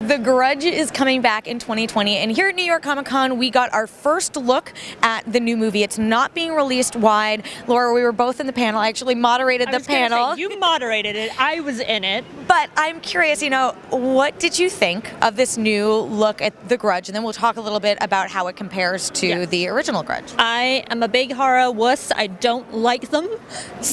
The Grudge is coming back in 2020, and here at New York Comic Con, we got our first look at the new movie. It's not being released wide. Laura, we were both in the panel. I actually moderated the panel. Say, you moderated it. I was in it. But I'm curious, what did you think of this new look at The Grudge? And then we'll talk a little bit about how it compares to the original Grudge. I am a big horror wuss. I don't like them.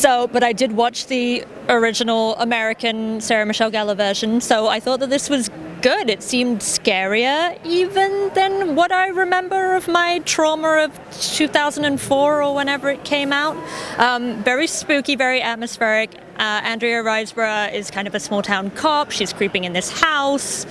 But I did watch the original American Sarah Michelle Gellar version, so I thought that this was good. It seemed scarier even than what I remember of my trauma of 2004 or whenever it came out. Very spooky, very atmospheric. Andrea Riseborough is kind of a small town cop. She's creeping in this house.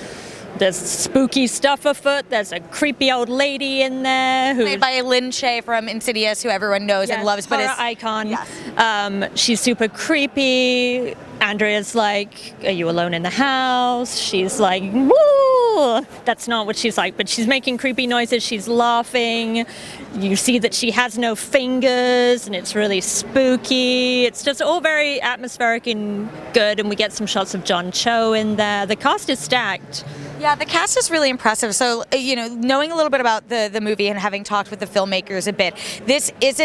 There's spooky stuff afoot. There's a creepy old lady in there played by Lynn Shay from Insidious, who everyone knows and loves, but is icon. Yes. She's super creepy. Andrea's like, "Are you alone in the house?" She's like, "Woo!" That's not what she's like, but she's making creepy noises. She's laughing. You see that she has no fingers, and it's really spooky. It's just all very atmospheric and good, and we get some shots of John Cho in there. The cast is stacked. Yeah, the cast is really impressive. So, knowing a little bit about the movie and having talked with the filmmakers a bit, this is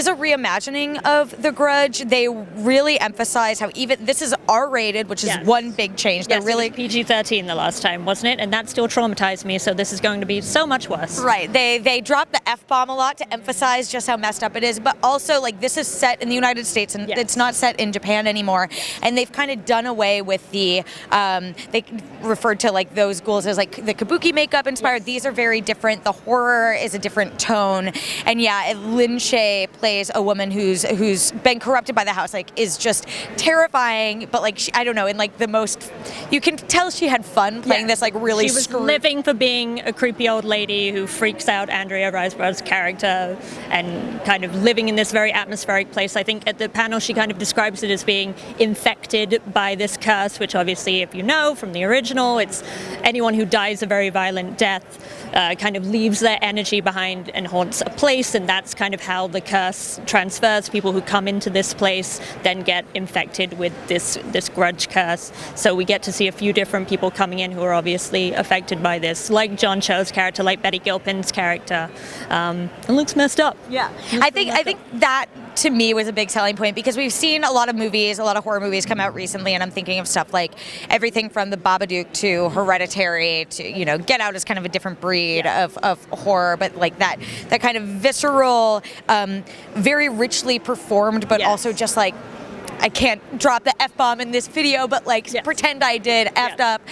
a reimagining of The Grudge. They really emphasize how even this is R-rated, which is one big change. Yes, it was PG-13 the last time, wasn't it? And that still traumatized me, so this is going to be so much worse. Right. They dropped the F-bomb a lot to emphasize just how messed up it is, but also, this is set in the United States, and it's not set in Japan anymore. And they've kind of done away with they referred to those ghouls as the kabuki makeup inspired. These are very different. The horror is a different tone, and Lynn Shay plays a woman who's been corrupted by the house. Is just terrifying, but I don't know, in the most, you can tell she had fun playing this really. She was living for being a creepy old lady who freaks out Andrea Riseborough's character, and kind of living in this very atmospheric place. I think at the panel she kind of describes it as being infected by this curse, which obviously, if you know from the original, it's anyone who dies a very violent death kind of leaves their energy behind and haunts a place, and that's kind of how the curse transfers. People who come into this place then get infected with this grudge curse. So we get to see a few different people coming in who are obviously affected by this, like John Cho's character, like Betty Gilpin's character. It looks messed up. Yeah, I think that to me was a big selling point, because we've seen a lot of horror movies come out recently, and I'm thinking of stuff like everything from The Babadook to Hereditary to Get Out is kind of a different breed of horror, but that kind of visceral, very richly performed, but also just I can't drop the F-bomb in this video, but pretend I did, effed up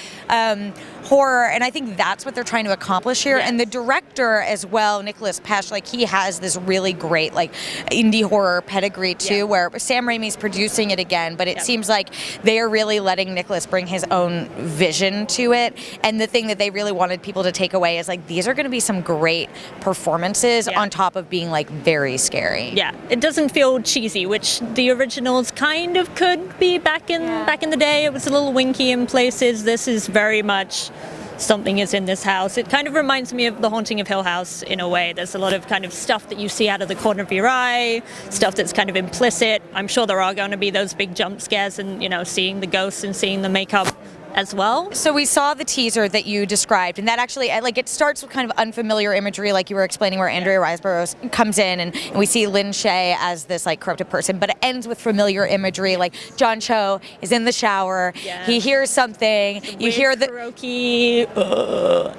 horror, and I think that's what they're trying to accomplish here. And the director as well, Nicholas Pesh, he has this really great indie horror pedigree too, where Sam Raimi's producing it again, but it seems like they are really letting Nicholas bring his own vision to it. And the thing that they really wanted people to take away is these are going to be some great performances on top of being very scary. Yeah, it doesn't feel cheesy, which the originals kind of could be back in the day. It was a little winky in places. This is very much something is in this house. It kind of reminds me of The Haunting of Hill House in a way. There's a lot of kind of stuff that you see out of the corner of your eye, stuff that's kind of implicit. I'm sure there are going to be those big jump scares and, seeing the ghosts and seeing the makeup as well. So we saw the teaser that you described, and that actually, it starts with kind of unfamiliar imagery, like you were explaining, where Andrea Riseborough comes in, and we see Lynn Shay as this corrupted person, but it ends with familiar imagery, John Cho is in the shower, he hears something, you hear the karaoke,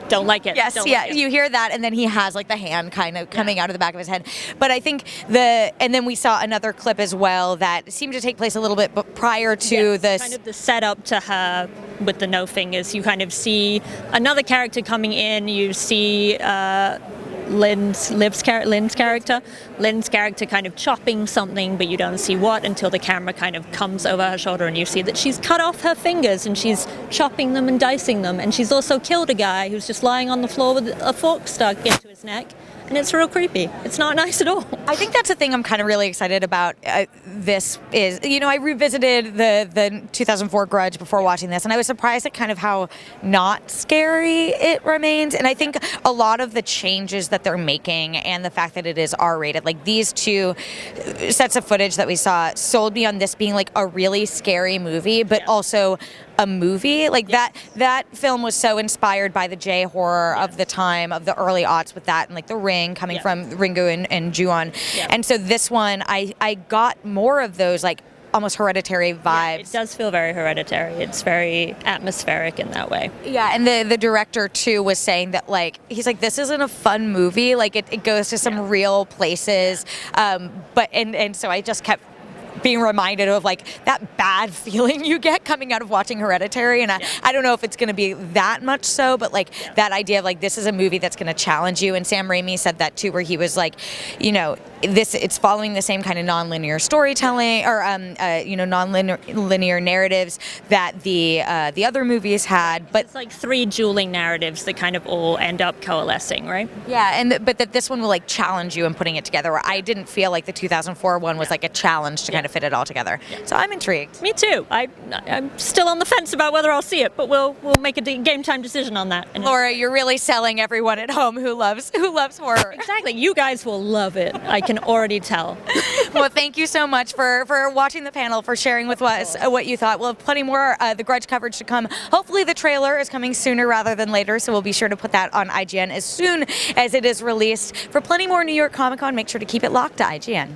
don't like it. Yes, you hear that, and then he has the hand kind of coming out of the back of his head. But I think and then we saw another clip as well that seemed to take place a little bit prior to this. Kind of the setup to her with the no fingers. You kind of see another character coming in. You see Lynn's character kind of chopping something, but you don't see what until the camera kind of comes over her shoulder, and you see that she's cut off her fingers and she's chopping them and dicing them, and she's also killed a guy who's just lying on the floor with a fork stuck into his neck. And it's real creepy. It's not nice at all. I think that's the thing I'm kind of really excited about. This is, I revisited the 2004 Grudge before watching this, and I was surprised at kind of how not scary it remains. And I think a lot of the changes that they're making and the fact that it is R-rated, these two sets of footage that we saw sold me on this being a really scary movie, but also a movie. Like that film was so inspired by the J horror of the time, of the early aughts with that, and like The Ring coming from Ringo and Ju-on. And so this one, I got more of those like almost Hereditary vibes. Yeah, it does feel very Hereditary. It's very atmospheric in that way. Yeah, and the director too was saying that like he's like, this isn't a fun movie. Like it goes to some real places. But so I just kept being reminded of like that bad feeling you get coming out of watching Hereditary, and I don't know if it's going to be that much so, but like that idea of like this is a movie that's going to challenge you. And Sam Raimi said that too, where he was like, you know, it's following the same kind of nonlinear storytelling or non-linear narratives that the other movies had, but it's like three dueling narratives that kind of all end up coalescing, right? Yeah, but that this one will like challenge you in putting it together. Where I didn't feel like the 2004 one was like a challenge to kind of fit it all together. So I'm intrigued. Me too. I'm still on the fence about whether I'll see it, but we'll make a game time decision on that. Laura, you're really selling everyone at home who loves horror. Exactly. You guys will love it. I can already tell. Well, thank you so much for watching the panel, for sharing with us what you thought. We'll have plenty more The Grudge coverage to come. Hopefully the trailer is coming sooner rather than later, so we'll be sure to put that on IGN as soon as it is released. For plenty more New York Comic Con, make sure to keep it locked to IGN.